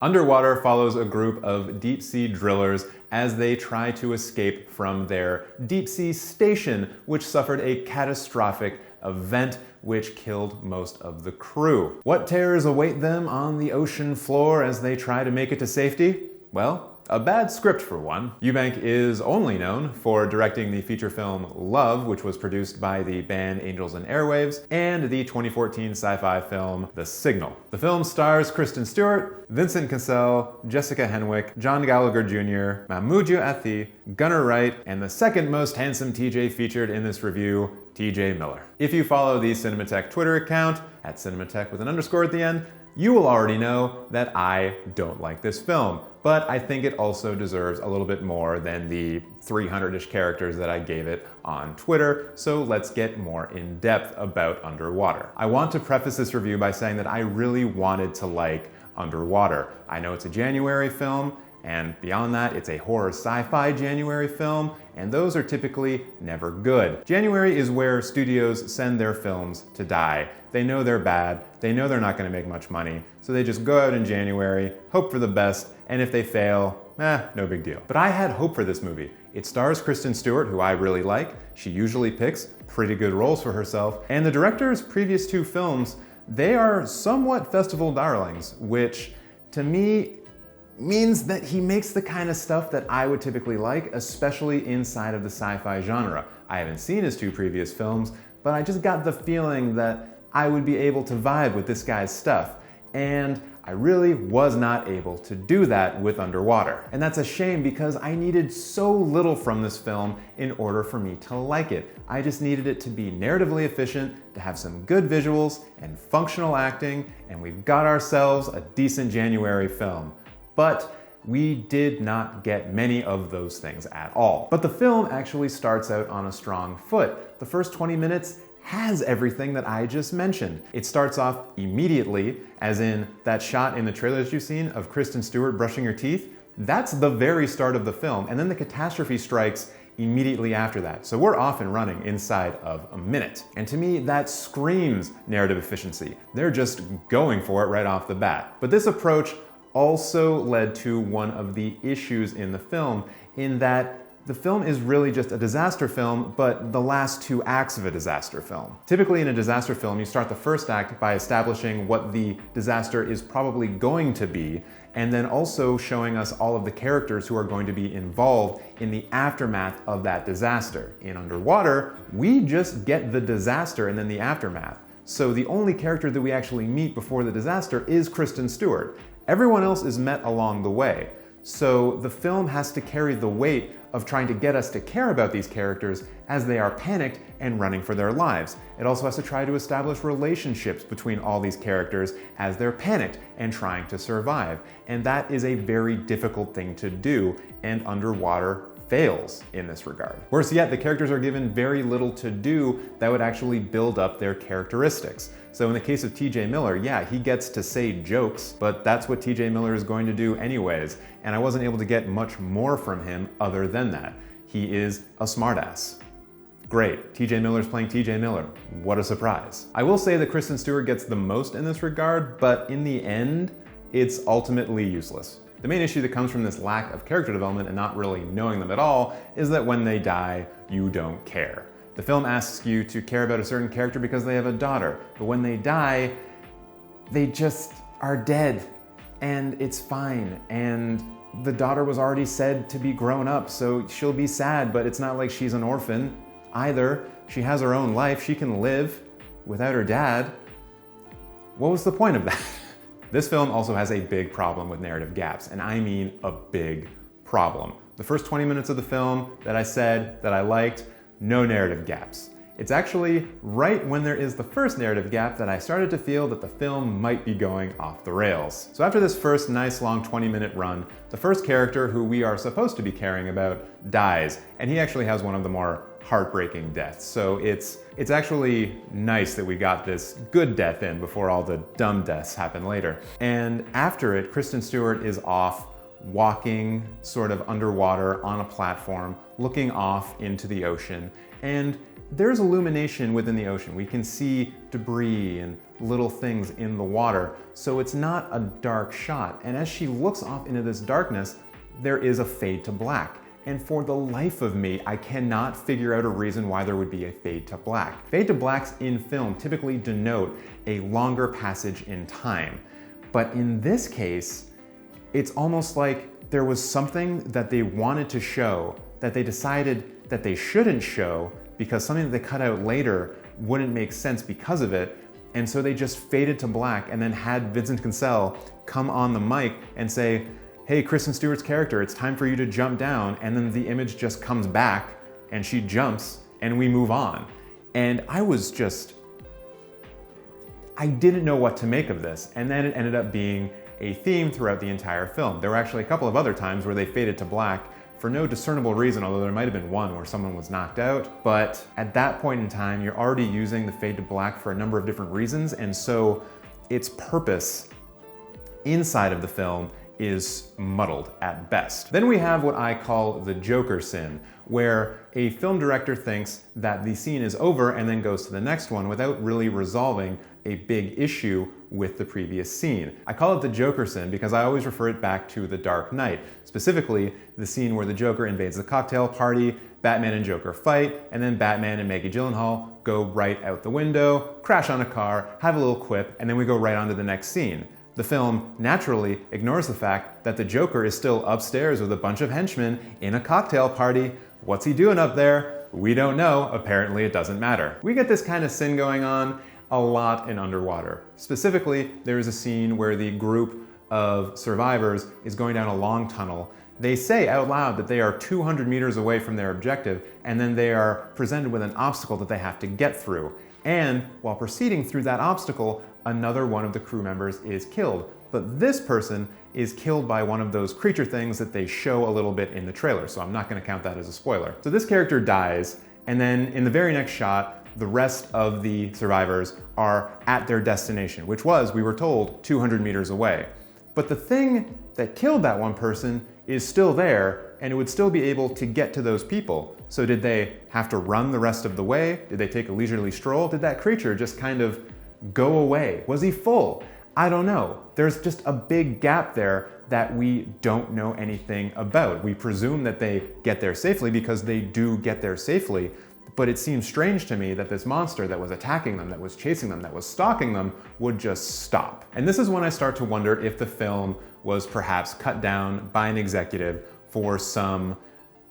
Underwater follows a group of deep-sea drillers as they try to escape from their deep-sea station, which suffered a catastrophic event which killed most of the crew. What terrors await them on the ocean floor as they try to make it to safety? Well, a bad script for one. Eubank is only known for directing the feature film Love, which was produced by the band Angels and Airwaves, and the 2014 sci-fi film The Signal. The film stars Kristen Stewart, Vincent Cassel, Jessica Henwick, John Gallagher Jr., Mahmoud Athi, Gunnar Wright, and the second most handsome TJ featured in this review, TJ Miller. If you follow the Cinemateq Twitter account, at Cinemateq with an underscore at the end, you will already know that I don't like this film, but I think it also deserves a little bit more than the 300-ish characters that I gave it on Twitter, so let's get more in depth about Underwater. I want to preface this review by saying that I really wanted to like Underwater. I know it's a January film, and beyond that, it's a horror sci-fi January film, and those are typically never good. January is where studios send their films to die. They know they're bad, they know they're not gonna make much money, so they just go out in January, hope for the best, and if they fail, no big deal. But I had hope for this movie. It stars Kristen Stewart, who I really like. She usually picks pretty good roles for herself, and the director's previous two films, they are somewhat festival darlings, which to me means that he makes the kind of stuff that I would typically like, especially inside of the sci-fi genre. I haven't seen his two previous films, but I just got the feeling that I would be able to vibe with this guy's stuff. And I really was not able to do that with Underwater. And that's a shame because I needed so little from this film in order for me to like it. I just needed it to be narratively efficient, to have some good visuals and functional acting, and we've got ourselves a decent January film. But we did not get many of those things at all. But the film actually starts out on a strong foot. The first 20 minutes has everything that I just mentioned. It starts off immediately, as in that shot in the trailers you've seen of Kristen Stewart brushing her teeth. That's the very start of the film, and then the catastrophe strikes immediately after that. So we're off and running inside of a minute. And to me, that screams narrative efficiency. They're just going for it right off the bat. But this approach also led to one of the issues in the film, in that the film is really just a disaster film, but the last two acts of a disaster film. Typically in a disaster film, you start the first act by establishing what the disaster is probably going to be, and then also showing us all of the characters who are going to be involved in the aftermath of that disaster. In Underwater, we just get the disaster and then the aftermath. So the only character that we actually meet before the disaster is Kristen Stewart. Everyone else is met along the way. So the film has to carry the weight of trying to get us to care about these characters as they are panicked and running for their lives. It also has to try to establish relationships between all these characters as they're panicked and trying to survive. And that is a very difficult thing to do, and Underwater fails in this regard. Worse yet, the characters are given very little to do that would actually build up their characteristics. So in the case of TJ Miller, yeah, he gets to say jokes, but that's what TJ Miller is going to do anyways, and I wasn't able to get much more from him other than that. He is a smartass. Great, TJ Miller's playing TJ Miller. What a surprise. I will say that Kristen Stewart gets the most in this regard, but in the end, it's ultimately useless. The main issue that comes from this lack of character development and not really knowing them at all is that when they die, you don't care. The film asks you to care about a certain character because they have a daughter, but when they die, they just are dead, and it's fine, and the daughter was already said to be grown up, so she'll be sad, but it's not like she's an orphan either. She has her own life, she can live without her dad. What was the point of that? This film also has a big problem with narrative gaps, and I mean a big problem. The first 20 minutes of the film that I said that I liked, no narrative gaps. It's actually right when there is the first narrative gap that I started to feel that the film might be going off the rails. So after this first nice long 20-minute run, the first character who we are supposed to be caring about dies, and he actually has one of the more heartbreaking deaths. So it's actually nice that we got this good death in before all the dumb deaths happen later. And after it, Kristen Stewart is off walking sort of underwater on a platform, looking off into the ocean, and there's illumination within the ocean. We can see debris and little things in the water, so it's not a dark shot. And as she looks off into this darkness, there is a fade to black. And for the life of me, I cannot figure out a reason why there would be a fade to black. Fade to blacks in film typically denote a longer passage in time. But in this case, it's almost like there was something that they wanted to show that they decided that they shouldn't show because something that they cut out later wouldn't make sense because of it. And so they just faded to black and then had Vincent Cassel come on the mic and say, hey, Kristen Stewart's character, it's time for you to jump down. And then the image just comes back and she jumps and we move on. And I didn't know what to make of this. And then it ended up being a theme throughout the entire film. There were actually a couple of other times where they faded to black for no discernible reason, although there might have been one where someone was knocked out. But at that point in time, you're already using the fade to black for a number of different reasons. And so its purpose inside of the film is muddled at best. Then we have what I call the Joker sin, where a film director thinks that the scene is over and then goes to the next one without really resolving a big issue with the previous scene. I call it the Joker sin because I always refer it back to The Dark Knight, specifically the scene where the Joker invades the cocktail party, Batman and Joker fight, and then Batman and Maggie Gyllenhaal go right out the window, crash on a car, have a little quip, and then we go right on to the next scene. The film naturally ignores the fact that the Joker is still upstairs with a bunch of henchmen in a cocktail party. What's he doing up there? We don't know. Apparently it doesn't matter. We get this kind of sin going on a lot in Underwater. Specifically, there is a scene where the group of survivors is going down a long tunnel. They say out loud that they are 200 meters away from their objective, and then they are presented with an obstacle that they have to get through. And while proceeding through that obstacle, another one of the crew members is killed. But this person is killed by one of those creature things that they show a little bit in the trailer, so I'm not going to count that as a spoiler. So this character dies, and then in the very next shot, the rest of the survivors are at their destination, which was, we were told, 200 meters away. But the thing that killed that one person is still there, and it would still be able to get to those people. So did they have to run the rest of the way? Did they take a leisurely stroll? Did that creature just kind of go away? Was he full? I don't know. There's just a big gap there that we don't know anything about. We presume that they get there safely because they do get there safely, but it seems strange to me that this monster that was attacking them, that was chasing them, that was stalking them, would just stop. And this is when I start to wonder if the film was perhaps cut down by an executive for some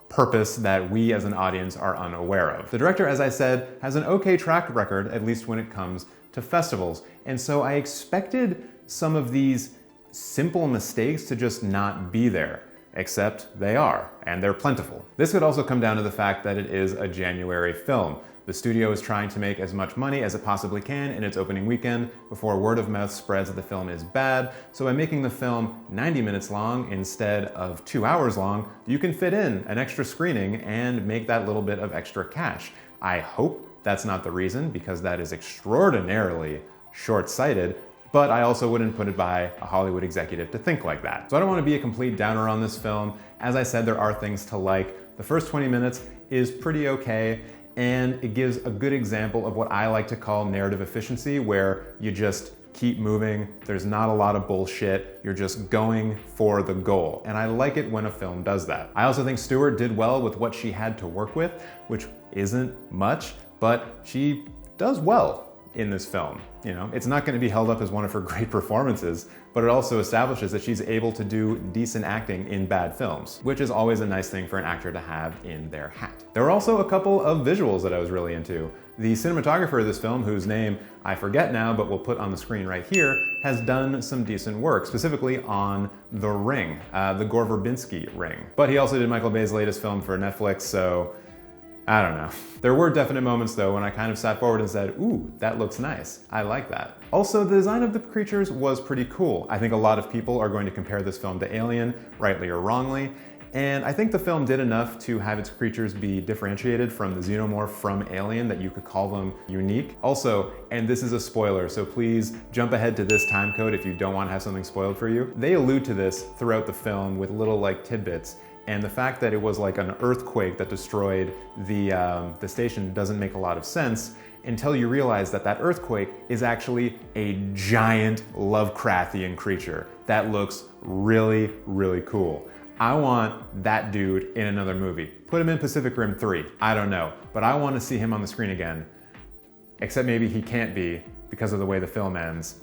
purpose that we as an audience are unaware of. The director, as I said, has an okay track record, at least when it comes to festivals. And so I expected some of these simple mistakes to just not be there, except they are, and they're plentiful. This could also come down to the fact that it is a January film. The studio is trying to make as much money as it possibly can in its opening weekend before word of mouth spreads that the film is bad. So by making the film 90 minutes long instead of 2 hours long, you can fit in an extra screening and make that little bit of extra cash. I hope that's not the reason, because that is extraordinarily short-sighted, but I also wouldn't put it by a Hollywood executive to think like that. So I don't want to be a complete downer on this film. As I said, there are things to like. The first 20 minutes is pretty okay, and it gives a good example of what I like to call narrative efficiency, where you just keep moving, there's not a lot of bullshit, you're just going for the goal. And I like it when a film does that. I also think Stewart did well with what she had to work with, which isn't much, but she does well in this film. You know, it's not going to be held up as one of her great performances, but it also establishes that she's able to do decent acting in bad films, which is always a nice thing for an actor to have in their hat. There were also a couple of visuals that I was really into. The cinematographer of this film, whose name I forget now, but we'll put on the screen right here, has done some decent work, specifically on The Ring, the Gore Verbinski Ring. But he also did Michael Bay's latest film for Netflix, so I don't know. There were definite moments though when I kind of sat forward and said, ooh, that looks nice. I like that. Also, the design of the creatures was pretty cool. I think a lot of people are going to compare this film to Alien, rightly or wrongly, and I think the film did enough to have its creatures be differentiated from the xenomorph from Alien that you could call them unique. Also, and this is a spoiler, so please jump ahead to this time code if you don't want to have something spoiled for you. They allude to this throughout the film with little like tidbits. And the fact that it was like an earthquake that destroyed the station doesn't make a lot of sense. until you realize that that earthquake is actually a giant Lovecraftian creature that looks really, really cool. I want that dude in another movie. Put him in Pacific Rim 3, I don't know, but I want to see him on the screen again. Except maybe he can't be because of the way the film ends.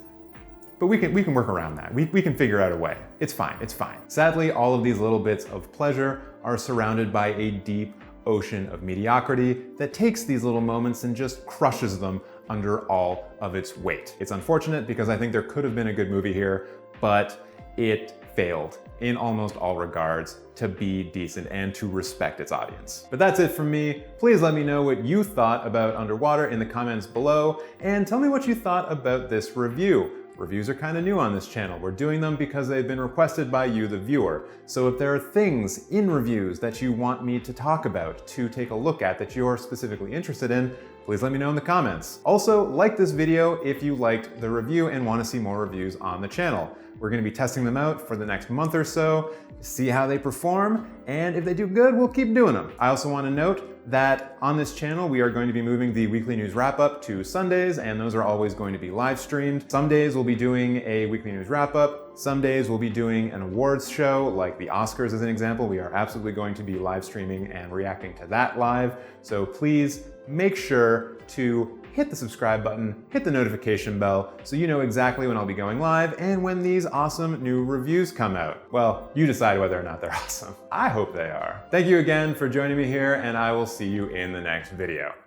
But we can work around that. We can figure out a way. It's fine, it's fine. Sadly, all of these little bits of pleasure are surrounded by a deep ocean of mediocrity that takes these little moments and just crushes them under all of its weight. It's unfortunate because I think there could have been a good movie here, but it failed in almost all regards to be decent and to respect its audience. But that's it from me. Please let me know what you thought about Underwater in the comments below, and tell me what you thought about this review. Reviews are kind of new on this channel. We're doing them because they've been requested by you, the viewer. So if there are things in reviews that you want me to talk about, to take a look at, that you're specifically interested in, please let me know in the comments. Also, like this video if you liked the review and want to see more reviews on the channel. We're going to be testing them out for the next month or so, see how they perform, and if they do good, we'll keep doing them. I also want to note that on this channel, we are going to be moving the weekly news wrap-up to Sundays, and those are always going to be live streamed. Some days we'll be doing a weekly news wrap-up. Some days we'll be doing an awards show, like the Oscars as an example. We are absolutely going to be live streaming and reacting to that live. So please make sure to hit the subscribe button, hit the notification bell, so you know exactly when I'll be going live and when these awesome new reviews come out. Well, you decide whether or not they're awesome. I hope they are. Thank you again for joining me here, and I will see you in the next video.